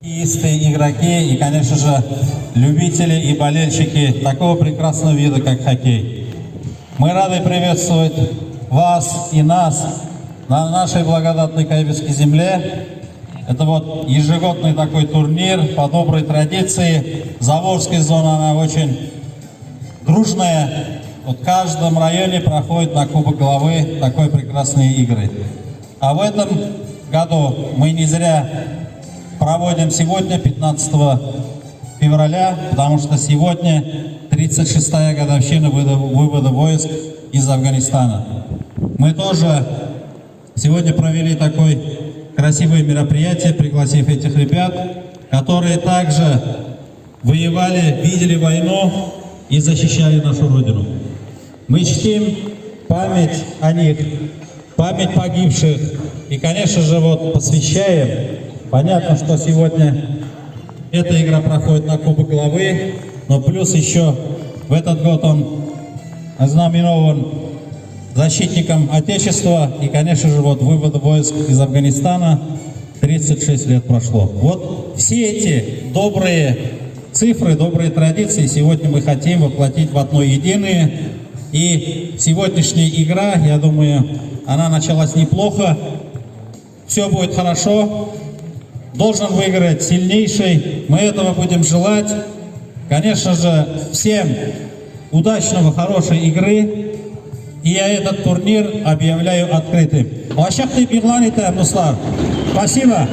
Хоккеисты, игроки и, конечно же, любители и болельщики такого прекрасного вида, как хоккей. Мы рады приветствовать вас и нас на нашей благодатной Каибецкой земле. Это вот ежегодный такой турнир по доброй традиции. Заволжская зона, она очень дружная. Вот в каждом районе проходит на Кубок Главы такой прекрасные игры. А в этом году мы не зря проводим сегодня, 15 февраля, потому что сегодня 36-я годовщина вывода войск из Афганистана. Мы тоже сегодня провели такое красивое мероприятие, пригласив этих ребят, которые также воевали, видели войну и защищали нашу Родину. Мы чтим память о них, память погибших и, конечно же, вот посвящаем. Понятно, что сегодня эта игра проходит на Кубок Главы, но плюс еще в этот год он ознаменован защитником Отечества и, конечно же, вот вывод войск из Афганистана 36 лет прошло. Вот все эти добрые цифры, добрые традиции сегодня мы хотим воплотить в одно единое. И сегодняшняя игра, я думаю, она началась неплохо. Все будет хорошо. Должен выиграть сильнейший. Мы этого будем желать. Конечно же, всем удачного, хорошей игры. И я этот турнир объявляю открытым. Спасибо.